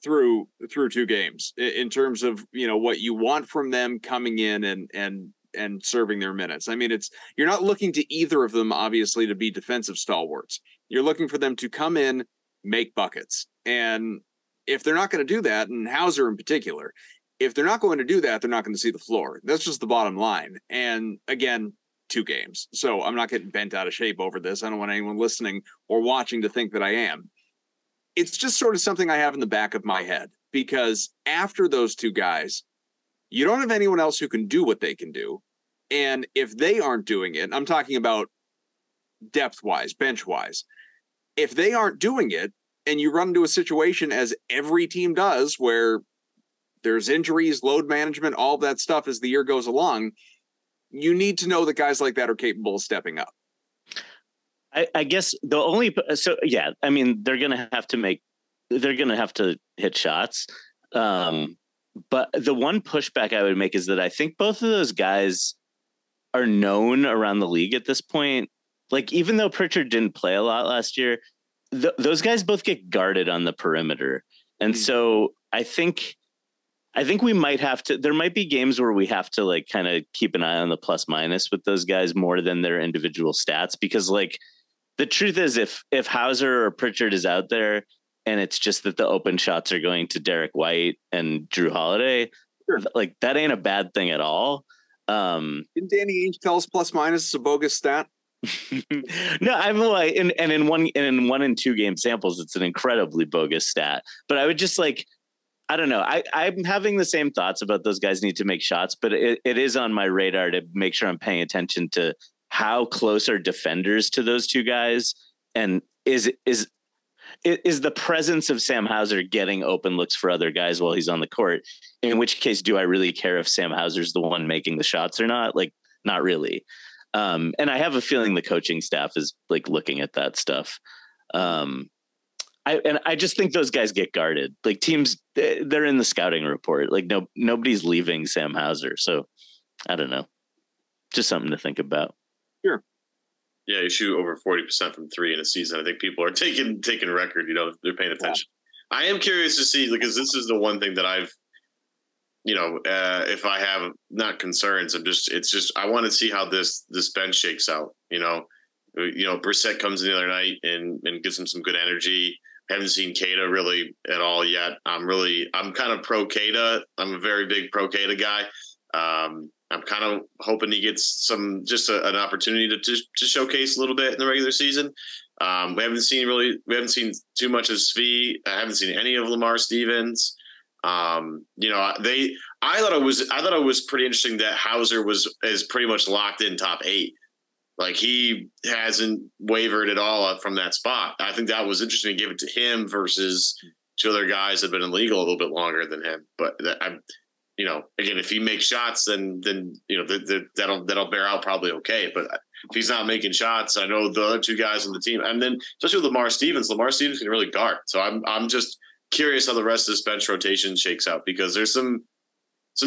through 2 games in terms of what you want from them coming in and serving their minutes. I mean, you're not looking to either of them obviously to be defensive stalwarts. You're looking for them to come in, make buckets. And if they're not going to do that, and Hauser in particular, if they're not going to do that, they're not going to see the floor. That's just the bottom line. And again, 2 games. So I'm not getting bent out of shape over this. I don't want anyone listening or watching to think that I am. It's just sort of something I have in the back of my head, because after those 2 guys, you don't have anyone else who can do what they can do. And if they aren't doing it, I'm talking about depth-wise, bench-wise, if they aren't doing it and you run into a situation, as every team does, where there's injuries, load management, all that stuff as the year goes along, you need to know that guys like that are capable of stepping up. I guess they're going to have to hit shots. But the one pushback I would make is that I think both of those guys are known around the league at this point. Even though Pritchard didn't play a lot last year, those guys both get guarded on the perimeter. And so I think we might have to, there might be games where we have to kind of keep an eye on the plus minus with those guys more than their individual stats, because the truth is if Hauser or Pritchard is out there and it's just that the open shots are going to Derek White and Drew Holiday, Sure. like that ain't a bad thing at all. Didn't Danny Ainge tell us plus minus is a bogus stat? No, I'm like, and in one and two game samples, it's an incredibly bogus stat. But I would just like, I don't know. I'm having the same thoughts about those guys need to make shots, but it is on my radar to make sure I'm paying attention to how close are defenders to those two guys, and is the presence of Sam Hauser getting open looks for other guys while he's on the court? In which case, do I really care if Sam Hauser's the one making the shots or not? Like, not really. And I have a feeling the coaching staff is like looking at that stuff. I just think those guys get guarded. Like teams, they're in the scouting report. Like nobody's leaving Sam Hauser. So I don't know. Just something to think about. Sure. Yeah, you shoot over 40% from three in a season. I think people are taking record. They're paying attention. Yeah. I am curious to see, because this is the one thing that I've, if I have not concerns, it's just I want to see how this bench shakes out. Brissett comes in the other night and gives him some good energy. I haven't seen Keita really at all yet. I'm kind of pro Keita. I'm a very big pro Keita guy. I'm kind of hoping he gets an opportunity to showcase a little bit in the regular season. We haven't seen too much of Svi. I haven't seen any of Lamar Stevens. I thought it was pretty interesting that Hauser is pretty much locked in top 8. Like he hasn't wavered at all from that spot. I think that was interesting to give it to him versus two other guys that have been in the league a little bit longer than him. But again, if he makes shots, then that'll bear out probably okay. But if he's not making shots, I know the other two guys on the team, and then especially with Lamar Stevens can really guard. So I'm just curious how the rest of this bench rotation shakes out, because there's some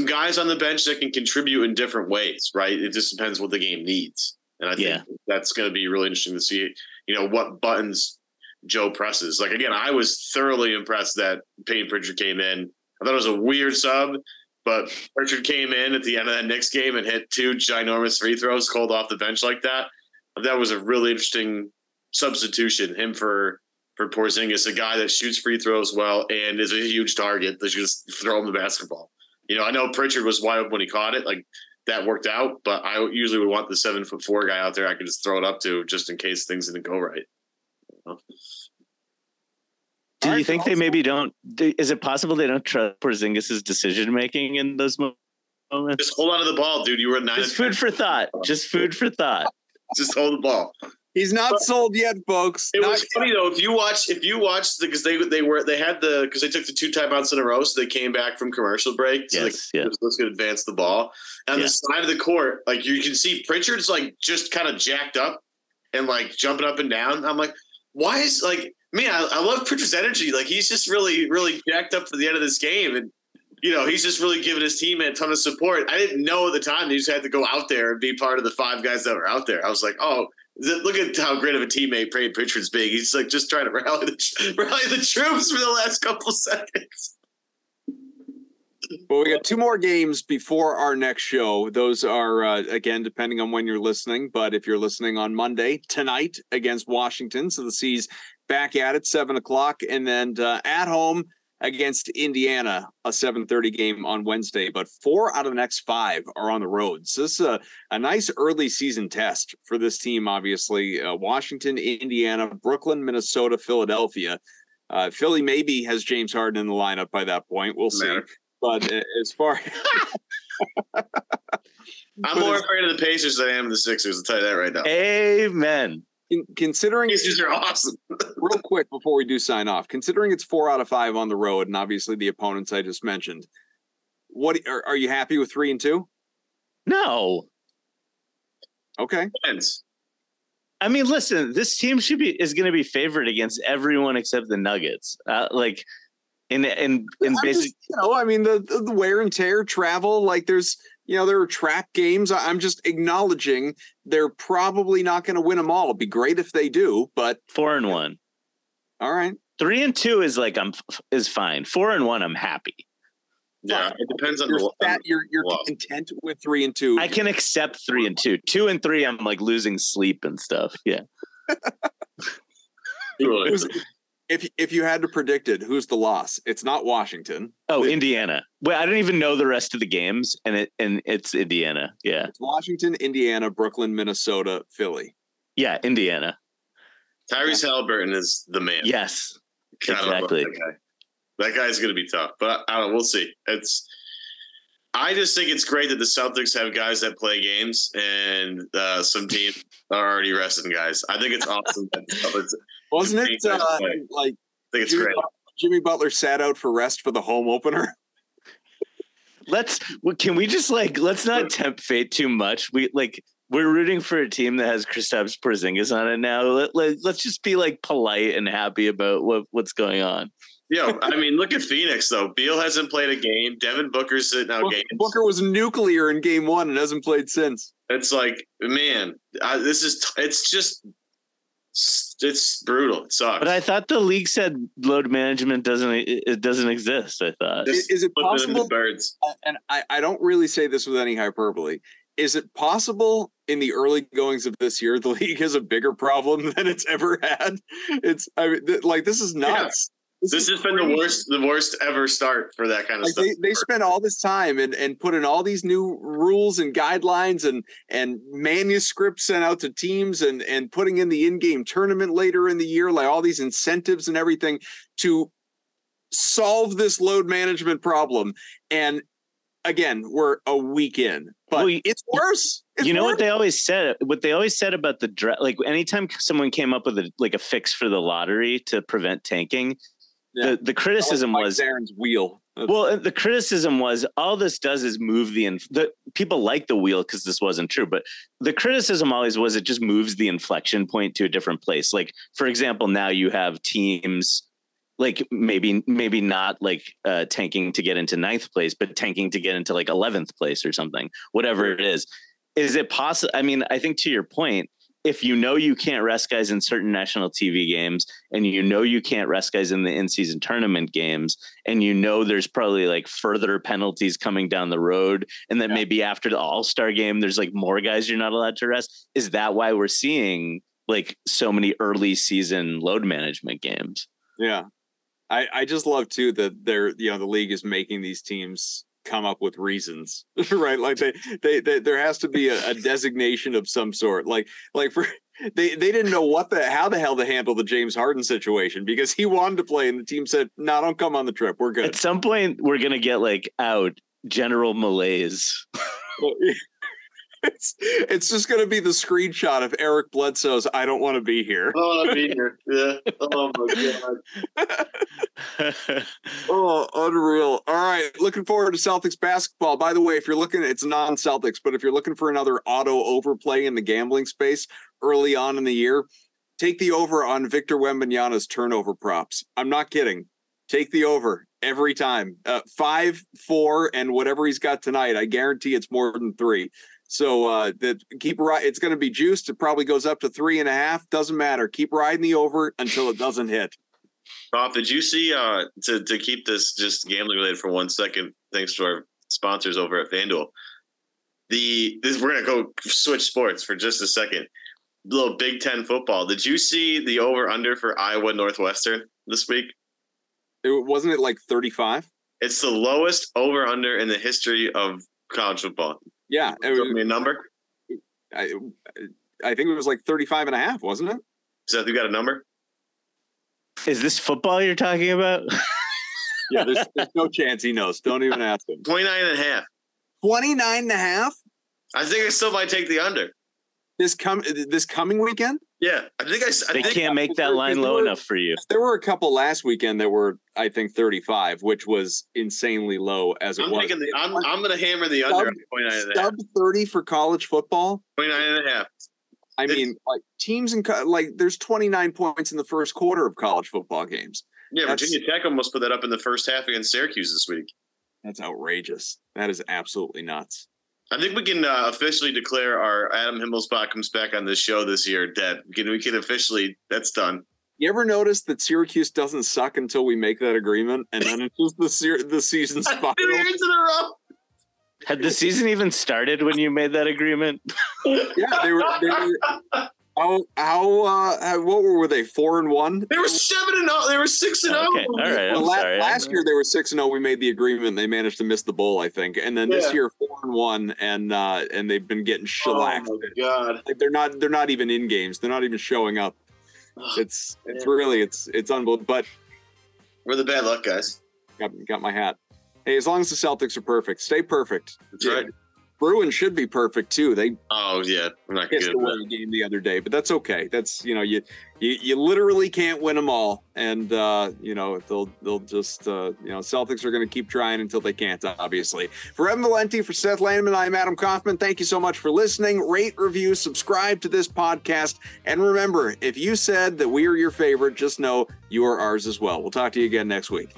guys on the bench that can contribute in different ways, right? It just depends what the game needs. And I think that's going to be really interesting to see, what buttons Joe presses. Like, again, I was thoroughly impressed that Peyton Pritchard came in. I thought it was a weird sub, but Pritchard came in at the end of that Knicks game and hit 2 ginormous free throws cold off the bench like that. That was a really interesting substitution, him for Porzingis, a guy that shoots free throws well and is a huge target. They should just throw him the basketball. I know Pritchard was wide open when he caught it. Like, that worked out, but I usually would want the 7'4" guy out there I could just throw it up to, just in case things didn't go right. Do you think they maybe don't? Is it possible they don't trust Porzingis' decision making in those moments? Just hold on to the ball, dude. You were 9. Just food for thought. Just food for thought. Just hold the ball. He's not sold yet, folks. It was funny though. If you watch, because they took the 2 timeouts in a row, so they came back from commercial break. So let's go advance the ball. And on the side of the court, like you can see Pritchard's like just kind of jacked up and like jumping up and down. I'm like, why is I love Pritchard's energy. Like he's just really, really jacked up for the end of this game. And, he's just really giving his team a ton of support. I didn't know at the time he just had to go out there and be part of the 5 guys that were out there. I was like, oh, look at how great of a teammate Peyton Pritchard's being. He's like just trying to rally the troops for the last couple seconds. Well, we got 2 more games before our next show. Those are, again, depending on when you're listening. But if you're listening on Monday, tonight against Washington. So the C's back at it, 7 o'clock. And then at home against Indiana, a 7:30 game on Wednesday. But 4 out of the next 5 are on the road. So this is a nice early season test for this team, obviously. Washington, Indiana, Brooklyn, Minnesota, Philadelphia. Philly maybe has James Harden in the lineup by that point. We'll see. But as far I'm more afraid of the Pacers than I am of the Sixers. I'll tell you that right now. Amen. Considering Pacers are awesome. Real quick before we do sign off, considering it's 4 out of 5 on the road, and obviously the opponents I just mentioned, what are you happy with 3 and 2? No. Okay. Depends. I mean, listen, this team is going to be favored against everyone except the Nuggets. In basic, the wear and tear, travel, like there are trap games. I'm just acknowledging they're probably not going to win them all. It'd be great if they do, but 4-1. All right. 3 and 2 is is fine. 4 and 1, I'm happy. Yeah, it depends on you're content with 3 and 2. I can accept 3 and 2. 2 and 3, I'm like losing sleep and stuff. Yeah. If you had to predict it, who's the loss? It's not Washington. Oh, Indiana. Well, I don't even know the rest of the games, and it's Indiana. Yeah, it's Washington, Indiana, Brooklyn, Minnesota, Philly. Yeah, Indiana. Tyrese Halliburton is the man. Yes, God, exactly. That guy's going to be tough, but I don't know. We'll see. I just think it's great that the Celtics have guys that play games, and some teams are already resting guys. I think it's awesome. Wasn't it like? I think it's great. Jimmy Butler sat out for rest for the home opener. Can we just let's not tempt fate too much? We're rooting for a team that has Kristaps Porzingis on it now. Let's just be polite and happy about what's going on. Yo, I mean, look at Phoenix though. Beal hasn't played a game. Devin Booker's sitting out games. Booker was nuclear in game 1 and hasn't played since. It's man, it's brutal. It sucks. But I thought the league said load management doesn't exist. I thought. Is it possible? Birds. And I don't really say this with any hyperbole. Is it possible in the early goings of this year the league has a bigger problem than it's ever had? This is nuts. Yeah. This has been the worst ever start for that kind of stuff. They spent all this time and put in all these new rules and guidelines and manuscripts sent out to teams and putting in the in-game tournament later in the year, all these incentives and everything to solve this load management problem. And again, we're a week in, but it's worse. What they always said? What they always said about the draft, anytime someone came up with a fix for the lottery to prevent tanking. Yeah. The criticism was Aaron's wheel. Well, the criticism was all this does is move the people like the wheel because this wasn't true. But the criticism always was it just moves the inflection point to a different place. For example, now you have teams maybe not tanking to get into 9th place, but tanking to get into 11th place or something, whatever it is. Is it possible? I mean, I think to your point, if you can't rest guys in certain national TV games and you can't rest guys in the in-season tournament games and there's probably further penalties coming down the road and then maybe after the All-Star game there's more guys you're not allowed to rest, is that why we're seeing so many early season load management games? Yeah. I just love too that the league is making these teams come up with reasons, right? They there has to be a designation of some sort. They didn't know how the hell to handle the James Harden situation because he wanted to play and the team said, "No, don't come on the trip. We're good." At some point, we're gonna get out general malaise. It's just going to be the screenshot of Eric Bledsoe's "I don't want to be here." I don't want to be here. Yeah. Oh my god. Oh, unreal. All right, looking forward to Celtics basketball. By the way, if you're looking, it's non-Celtics, but if you're looking for another auto overplay in the gambling space early on in the year, take the over on Victor Wembanyama's turnover props. I'm not kidding. Take the over every time. 5, 4, and whatever he's got tonight. I guarantee it's more than 3. So it's going to be juiced. It probably goes up to 3.5. Doesn't matter. Keep riding the over until it doesn't hit. Rob, did you see to keep this just gambling related for 1 second? Thanks to our sponsors over at FanDuel. We're going to go switch sports for just a second. A little Big Ten football. Did you see the over under for Iowa Northwestern this week? Wasn't it 35? It's the lowest over under in the history of college football. Yeah. Give me a number. I think it was 35.5, wasn't it? Seth, you got a number? Is this football you're talking about? Yeah, there's no chance he knows. Don't even ask him. 29.5. 29.5? I think I still might take the under. This coming weekend? Yeah, they can't make that line low enough for you. There were a couple last weekend that were, I think, 35, which was insanely low as it was. I'm going to hammer the under on 29.5. Sub 30 for college football? 29.5. I mean, teams there's 29 points in the first quarter of college football games. Yeah, Virginia Tech almost put that up in the first half against Syracuse this week. That's outrageous. That is absolutely nuts. I think we can officially declare our Adam Himmelsbach comes back on this show this year dead. We can officially, that's done. You ever notice that Syracuse doesn't suck until we make that agreement, and then it's just the season spiral? 2 years in a row. Had the season even started when you made that agreement? Yeah, they were What were they? 4-1. They were 7-0. They were 6-0. Okay, all right. I'm sorry. Last year they were 6-0. We made the agreement. They managed to miss the bowl, I think, and then this year 4-1, and they've been getting shellacked. Oh my god! Like they're not even in games. They're not even showing up. It's unbelievable. But we're the bad luck guys. Got my hat. Hey, as long as the Celtics are perfect, stay perfect. That's right. Bruins should be perfect too. I'm not pissed away a game the other day, but that's okay. That's you literally can't win them all, and they'll just Celtics are going to keep trying until they can't. Obviously, for Evan Valenti, for Seth Landman, I'm Adam Kaufman. Thank you so much for listening. Rate, review, subscribe to this podcast, and remember, if you said that we are your favorite, just know you are ours as well. We'll talk to you again next week.